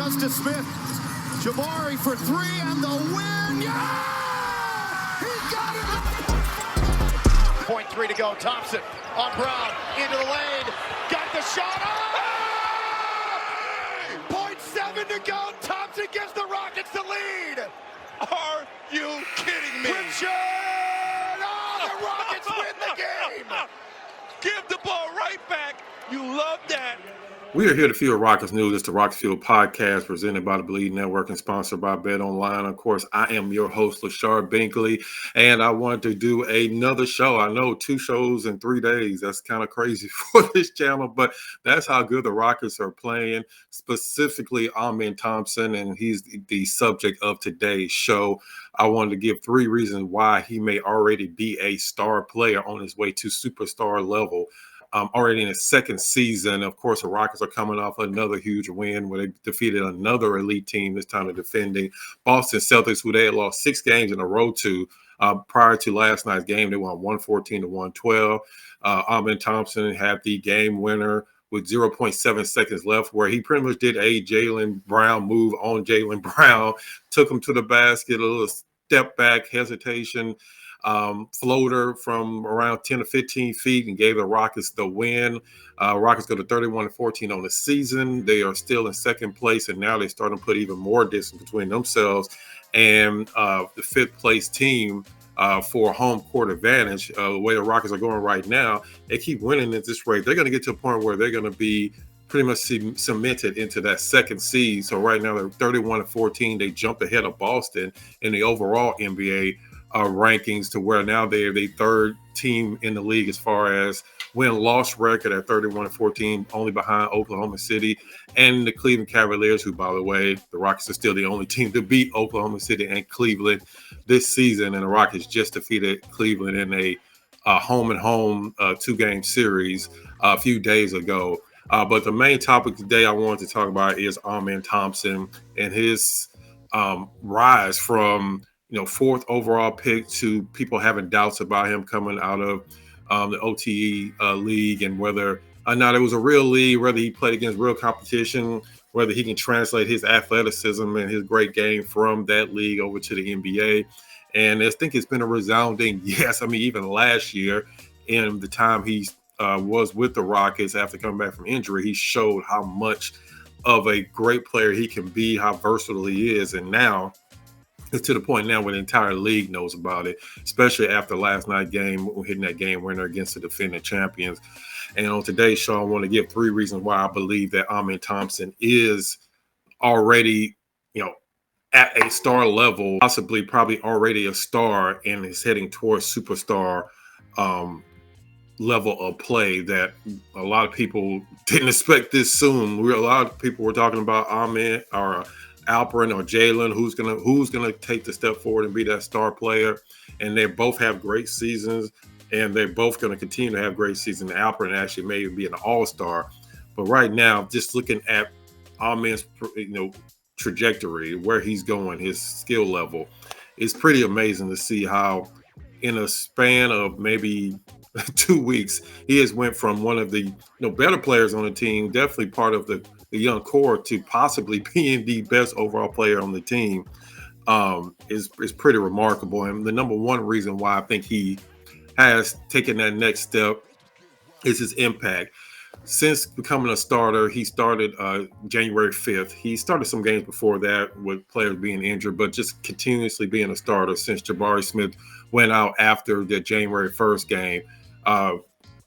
Justice Smith, Jabari for three and the win. Yeah! He got it! 0.3 to go. Thompson on Brown into the lane. Got the shot. Oh! 0.7 to go. Thompson gives the Rockets the lead. Are you kidding me? Richard! Oh, the Rockets win the game. Give the ball right back. You love that. We are here to Field Rockets News. It's the Rockets Field podcast presented by the Bleed Network and sponsored by Bet Online. Of course, I am your host, Lashard Binkley, and I wanted to do another show. I know 2 shows in 3 days. That's kind of crazy for this channel, but that's how good the Rockets are playing, specifically Amen Thompson, and he's the subject of today's show. I wanted to give 3 reasons why he may already be a star player on his way to superstar level. Already in his second season. Of course, the Rockets are coming off another huge win where they defeated another elite team, this time the defending Boston Celtics, who they had lost 6 games in a row to. Prior to last night's game, they won 114-112. Amen Thompson had the game winner with 0.7 seconds left, where he pretty much did a Jaylen Brown move on Jaylen Brown, took him to the basket, a little step back, hesitation, floater from around 10 to 15 feet and gave the Rockets the win. Rockets go to 31-14 on the season. They are still in second place, and now they're starting to put even more distance between themselves and the 5th place team for home court advantage. The way the Rockets are going right now, they keep winning at this rate. They're going to get to a point where they're going to be pretty much cemented into that second seed. So right now they're 31-14. They jumped ahead of Boston in the overall NBA rankings to where now they're the 3rd team in the league as far as win-loss record at 31-14, only behind Oklahoma City and the Cleveland Cavaliers, who, by the way, the Rockets are still the only team to beat Oklahoma City and Cleveland this season, and the Rockets just defeated Cleveland in a home-and-home 2-game series a few days ago. But the main topic today I wanted to talk about is Amen Thompson and his rise from 4th overall pick to people having doubts about him coming out of the OTE league, and whether or not it was a real league, whether he played against real competition, whether he can translate his athleticism and his great game from that league over to the NBA. And I think it's been a resounding yes. I mean, even last year, in the time he was with the Rockets after coming back from injury, he showed how much of a great player he can be, how versatile he is. And now it's to the point now where the entire league knows about it, especially after last night's game, hitting that game winner against the defending champions. And on today's show, I want to give 3 reasons why I believe that Amen Thompson is already, at a star level, possibly probably already a star and is heading towards superstar level of play that a lot of people didn't expect this soon. A lot of people were talking about Amen or Alperen or Jaylen, who's gonna take the step forward and be that star player, and they both have great seasons, and they're both going to continue to have great seasons. Alperen actually may be an all-star, but right now, just looking at Amen's trajectory, where he's going, his skill level, it's pretty amazing to see how in a span of maybe 2 weeks, he has went from one of the better players on the team, definitely part of the young core, to possibly being the best overall player on the team. Is pretty remarkable. And the number one reason why I think he has taken that next step is his impact. Since becoming a starter, he started January 5th. He started some games before that with players being injured, but just continuously being a starter since Jabari Smith went out after the January 1st game.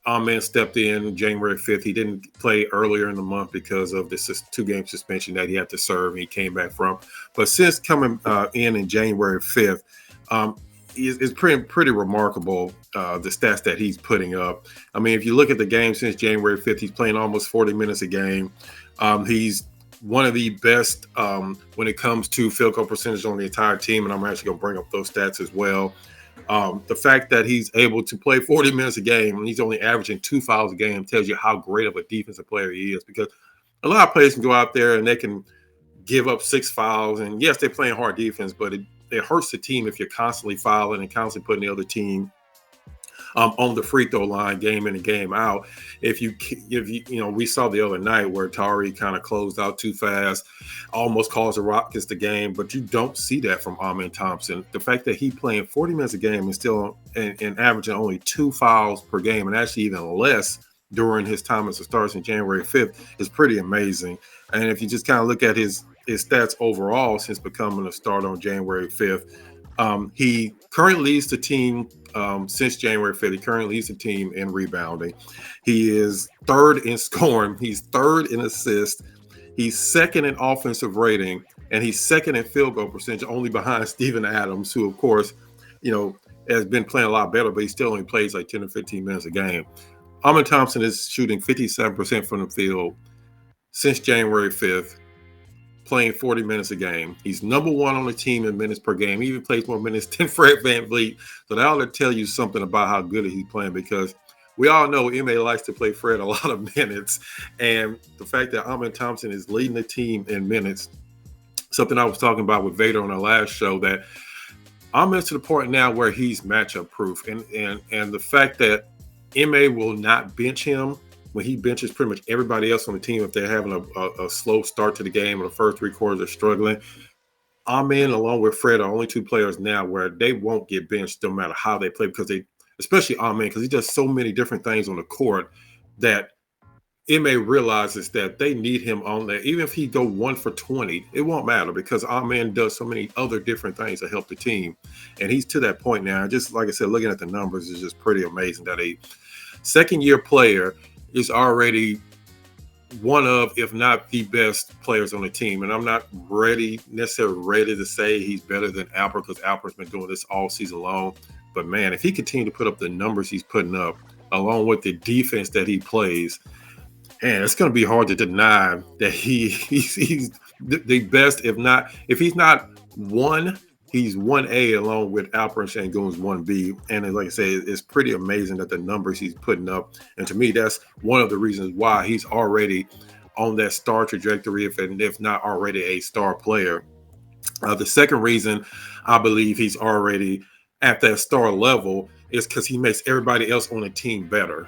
Amen stepped in January 5th. He didn't play earlier in the month because of this 2-game suspension that he had to serve. He came back from. But since coming in January 5th, it's pretty remarkable, the stats that he's putting up. I mean, if you look at the game since January 5th, he's playing almost 40 minutes a game. He's one of the best when it comes to field goal percentage on the entire team, and I'm actually going to bring up those stats as well. The fact that he's able to play 40 minutes a game and he's only averaging 2 fouls a game tells you how great of a defensive player he is, because a lot of players can go out there and they can give up 6 fouls. And yes, they're playing hard defense, but it hurts the team if you're constantly fouling and constantly putting the other team on the free throw line game in and game out. If you we saw the other night where Tari kind of closed out too fast, almost caused the Rockets the game, but you don't see that from Amen Thompson. The fact that he playing 40 minutes a game and still and averaging only 2 fouls per game, and actually even less during his time as a starter in January 5th is pretty amazing. And if you just kind of look at his stats overall since becoming a starter on January 5th, he currently leads the team since January 5th. He currently leads the team in rebounding. He is third in scoring. He's third in assists. He's second in offensive rating, and he's second in field goal percentage, only behind Steven Adams, who, of course, has been playing a lot better, but he still only plays like 10 or 15 minutes a game. Amen Thompson is shooting 57% from the field since January 5th, playing 40 minutes a game. He's number one on the team in minutes per game. He even plays more minutes than Fred VanVleet. So that ought to tell you something about how good he's playing, because we all know M.A. likes to play Fred a lot of minutes. And the fact that Amen Thompson is leading the team in minutes, something I was talking about with Vader on our last show, that Amen's to the point now where he's matchup proof. And the fact that M.A. will not bench him when he benches pretty much everybody else on the team if they're having a slow start to the game or the first 3 quarters are struggling. Amen, along with Fred, are only 2 players now where they won't get benched no matter how they play, because especially Amen, because he does so many different things on the court that M.A. realizes that they need him on there. Even if he go 1 for 20, it won't matter, because Amen does so many other different things to help the team. And he's to that point now. Just like I said, looking at the numbers is just pretty amazing that a second-year player is already one of, if not the best players on the team. And I'm not necessarily ready to say he's better than Alpert, because Alpert's been doing this all season long. But man, if he continues to put up the numbers he's putting up, along with the defense that he plays, and it's going to be hard to deny that he's the best. If he's not 1, he's 1A, along with Alperensengun's 1B. And like I say, it's pretty amazing that the numbers he's putting up. And to me, that's one of the reasons why he's already on that star trajectory, if not already a star player. The second reason I believe he's already at that star level is because he makes everybody else on the team better.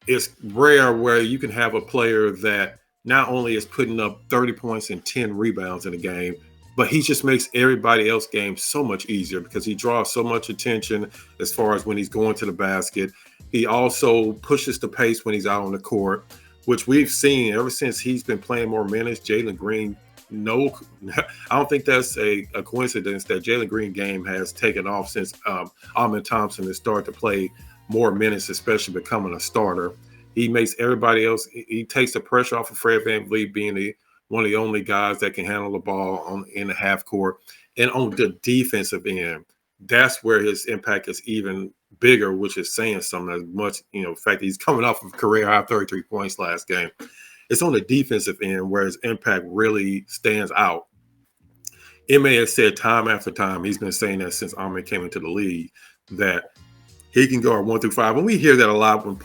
It's rare where you can have a player that not only is putting up 30 points and 10 rebounds in a game, but he just makes everybody else's game so much easier, because he draws so much attention as far as when he's going to the basket. He also pushes the pace when he's out on the court, which we've seen ever since he's been playing more minutes. Jalen Green, I don't think that's a coincidence that Jalen Green game has taken off since Amen Thompson has started to play more minutes, especially becoming a starter. He makes everybody else, he takes the pressure off of Fred VanVleet being one of the only guys that can handle the ball in the half court. And on the defensive end, that's where his impact is even bigger, which is saying something. As much, the fact that he's coming off of career high 33 points last game. It's on the defensive end where his impact really stands out. M.A. has said time after time, he's been saying that since Amen came into the league, that he can guard 1 through 5. And we hear that a lot when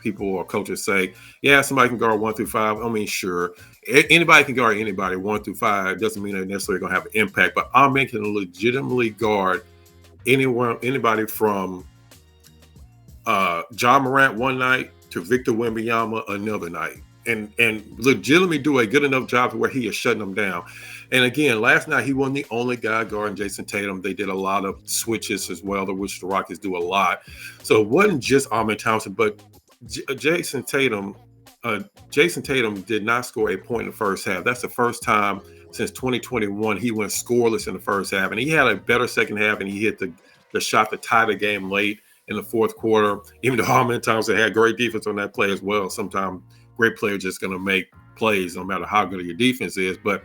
people or coaches say, yeah, somebody can guard 1 through 5. I mean, sure. Anybody can guard anybody 1 through 5. It doesn't mean they're necessarily going to have an impact. But Amen can legitimately guard anybody from Ja Morant one night to Victor Wembanyama another night. And legitimately do a good enough job to where he is shutting them down. And again, last night he wasn't the only guy guarding Jason Tatum. They did a lot of switches as well, which the Rockets do a lot. So it wasn't just Amen Thompson, but Jason Tatum did not score a point in the first half. That's the first time since 2021 he went scoreless in the first half. And he had a better second half, and he hit the shot to tie the game late in the fourth quarter. Even though Amen Thompson had great defense on that play as well. Sometimes great players just going to make plays no matter how good your defense is. But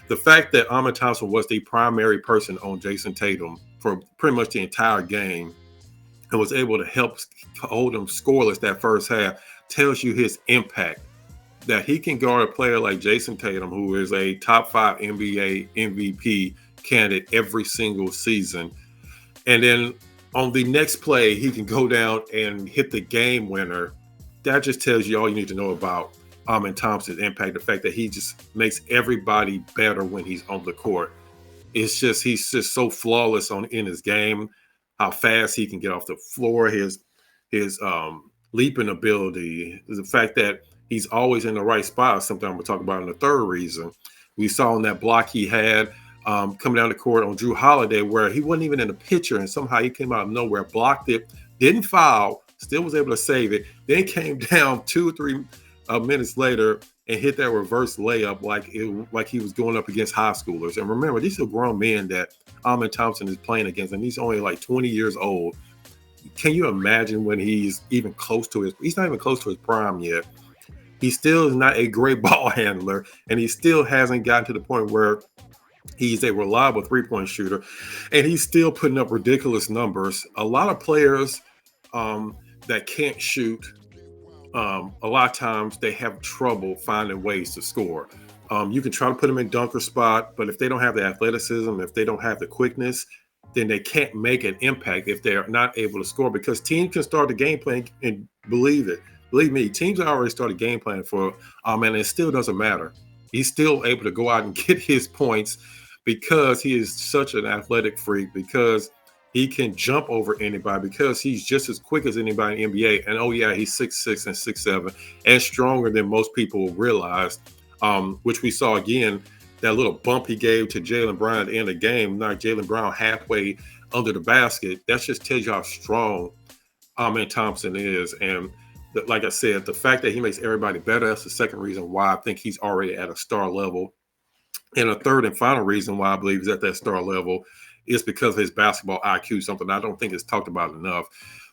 the fact that Amen Thompson was the primary person on Jason Tatum for pretty much the entire game and was able to help hold him scoreless that first half tells you his impact. That he can guard a player like Jason Tatum, who is a top 5 NBA MVP candidate every single season. And then on the next play, he can go down and hit the game winner. That just tells you all you need to know about Amen Thompson's impact. The fact that he just makes everybody better when he's on the court. He's just so flawless in his game. how fast he can get off the floor, his leaping ability, the fact that he's always in the right spot. Something I'm going to talk about in the third reason. We saw in that block he had coming down the court on Drew Holiday, where he wasn't even in the picture, and somehow he came out of nowhere, blocked it, didn't foul, still was able to save it, then came down 2 or 3 minutes later and hit that reverse layup like he was going up against high schoolers. And remember, these are grown men that Amen Thompson is playing against, and he's only like 20 years old. Can you imagine when he's even close to he's not even close to his prime yet. He still is not a great ball handler, and he still hasn't gotten to the point where he's a reliable three-point shooter, and he's still putting up ridiculous numbers. A lot of players that can't shoot, a lot of times they have trouble finding ways to score. You can try to put them in dunker spot, but if they don't have the athleticism, if they don't have the quickness, then they can't make an impact if they're not able to score, because teams can start the game plan, and believe me, teams have already started game planning for and it still doesn't matter. He's still able to go out and get his points because he is such an athletic freak, because he can jump over anybody, because he's just as quick as anybody in the NBA. And oh yeah, he's 6'6" and 6'7", and stronger than most people realize, which we saw again. That little bump he gave to Jaylen Brown at the end of the game, knocked Jaylen Brown halfway under the basket. That just tells you how strong Amen Thompson is. And like I said, the fact that he makes everybody better, that's the second reason why I think he's already at a star level. And a third and final reason why I believe he's at that star level is because of his basketball IQ, something I don't think is talked about enough.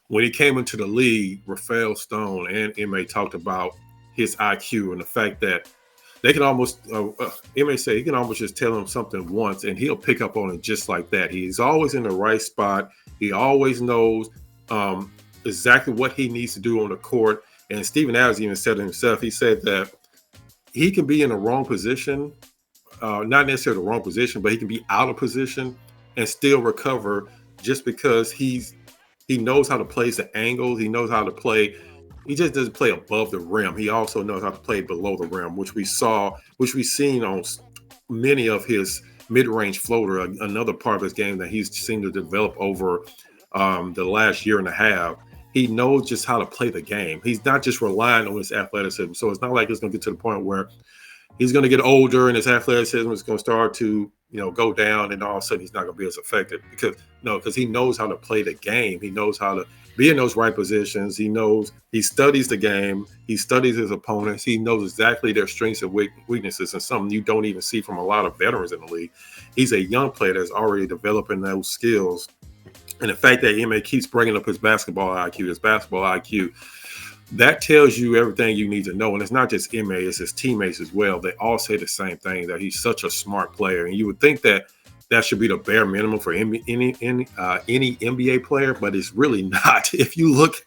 When he came into the league, Rafael Stone and Ime talked about his IQ and the fact that they can almost, Ime say, he can almost just tell him something once and he'll pick up on it just like that. He's always in the right spot. He always knows exactly what he needs to do on the court. And Steven Adams even said it himself. He said that he can be in the wrong position, not necessarily the wrong position, but he can be out of position and still recover, just because he knows how to place the angles. He knows how to play. He just doesn't play above the rim. He also knows how to play below the rim, which we've seen on many of his mid-range floater, another part of his game that he's seemed to develop over the last year and a half. He knows just how to play the game. He's not just relying on his athleticism. So it's not like it's going to get to the point where he's going to get older and his athleticism is going to start to, go down, and all of a sudden he's not going to be as effective, because he knows how to play the game. He knows how to be in those right positions. He studies the game. He studies his opponents. He knows exactly their strengths and weaknesses, and something you don't even see from a lot of veterans in the league. He's a young player that's already developing those skills. And the fact that Ime keeps bringing up his basketball IQ, that tells you everything you need to know. And it's not just Ime, it's his teammates as well. They all say the same thing, that he's such a smart player. And you would think that should be the bare minimum for any NBA player, but it's really not. If you look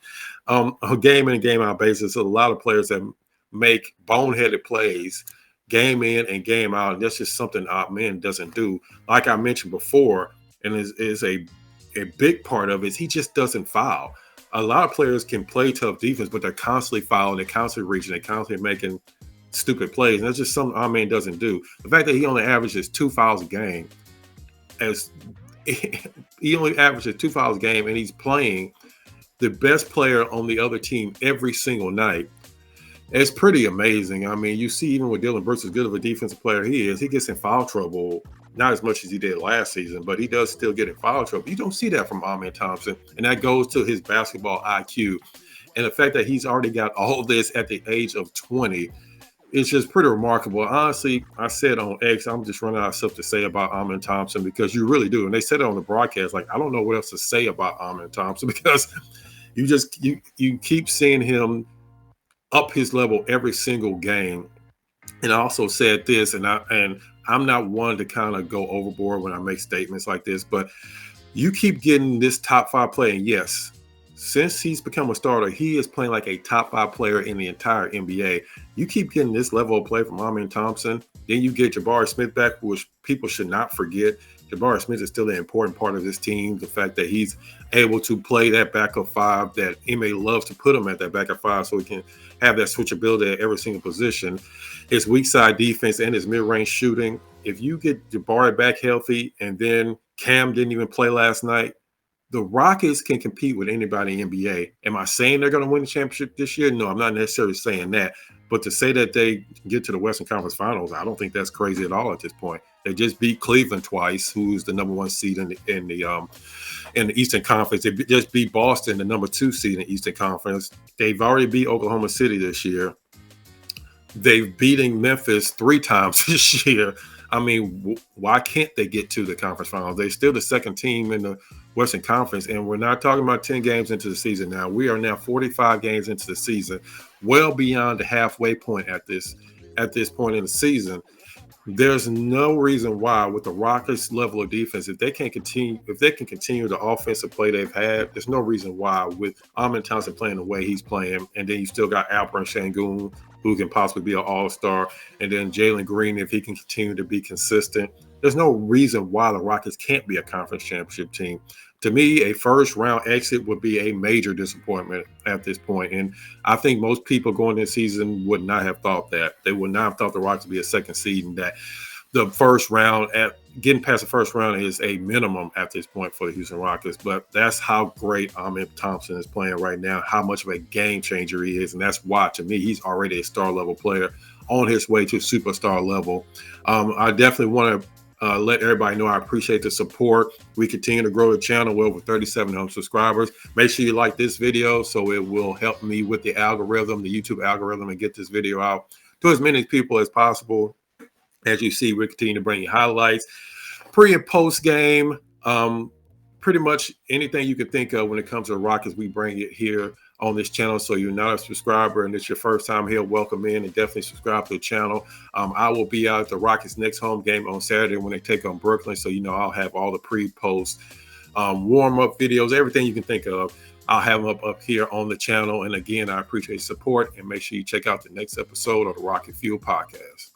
on a game in and game out basis, a lot of players that make boneheaded plays game in and game out. And that's just something Amen doesn't do. Like I mentioned before, and is a big part of it, is he just doesn't foul. A lot of players can play tough defense, but they're constantly fouling, they're constantly reaching, they're constantly making stupid plays. And that's just something Amen doesn't do. The fact that he only averages 2 fouls a game, and he's playing the best player on the other team every single night, it's pretty amazing. I mean, you see, even with Dillon Brooks, as good of a defensive player he is, he gets in foul trouble. Not as much as he did last season, but he does still get in foul trouble. You don't see that from Amen Thompson, and that goes to his basketball IQ. And the fact that he's already got all this at the age of 20, it's just pretty remarkable. Honestly, I said on X, I'm just running out of stuff to say about Amen Thompson, because you really do. And they said it on the broadcast, like, I don't know what else to say about Amen Thompson, because you keep seeing him up his level every single game. And I also said this, and I'm not one to kind of go overboard when I make statements like this, but you keep getting this top 5 player. And yes, since he's become a starter, he is playing like a top 5 player in the entire NBA. You keep getting this level of play from Amen Thompson. Then you get Jabari Smith back, which people should not forget. Jabari Smith is still an important part of this team. The fact that he's able to play that backup 5, that Ime loves to put him at that backup 5 so he can have that switchability at every single position. His weak side defense and his mid-range shooting. If you get Jabari back healthy, and then Cam didn't even play last night, The Rockets can compete with anybody in the NBA. Am I saying they're going to win the championship this year? No, I'm not necessarily saying that. But to say that they get to the Western Conference Finals, I don't think that's crazy at all at this point. They just beat Cleveland twice, who's the number 1 seed in the Eastern Conference. They just beat Boston, the number 2 seed in the Eastern Conference. They've already beat Oklahoma City this year. They've beaten Memphis 3 times this year. I mean, why can't they get to the conference finals? They're still the 2nd team in the Western Conference, and we're not talking about 10 games into the season now. We are now 45 games into the season, well beyond the halfway point at this point in the season. There's no reason why, with the Rockets' level of defense, if they can continue the offensive play they've had, there's no reason why, with Amen Thompson playing the way he's playing, and then you still got alperensengun, who can possibly be an all-star, and then Jalen Green, if he can continue to be consistent. There's no reason why the Rockets can't be a conference championship team. To me, a first-round exit would be a major disappointment at this point, and I think most people going this season would not have thought that. They would not have thought the Rockets would be a 2nd seed, and that the first round, getting past the first round is a minimum at this point for the Houston Rockets. But that's how great Amen Thompson is playing right now, how much of a game changer he is. And that's why, to me, he's already a star-level player on his way to superstar level. I definitely want to let everybody know I appreciate the support. We continue to grow the channel. We're over 3,700 subscribers. Make sure you like this video so it will help me with the algorithm, the YouTube algorithm, and get this video out to as many people as possible. As you see, we continue to bring you highlights, pre and post game, pretty much anything you can think of when it comes to the Rockets, we bring it here on this channel. So you're not a subscriber and it's your first time here, welcome in, and definitely subscribe to the channel. I will be out at the Rockets' next home game on Saturday when they take on Brooklyn. So, I'll have all the pre-post warm-up videos, everything you can think of. I'll have them up here on the channel. And again, I appreciate your support, and make sure you check out the next episode of the Rocket Fuel Podcast.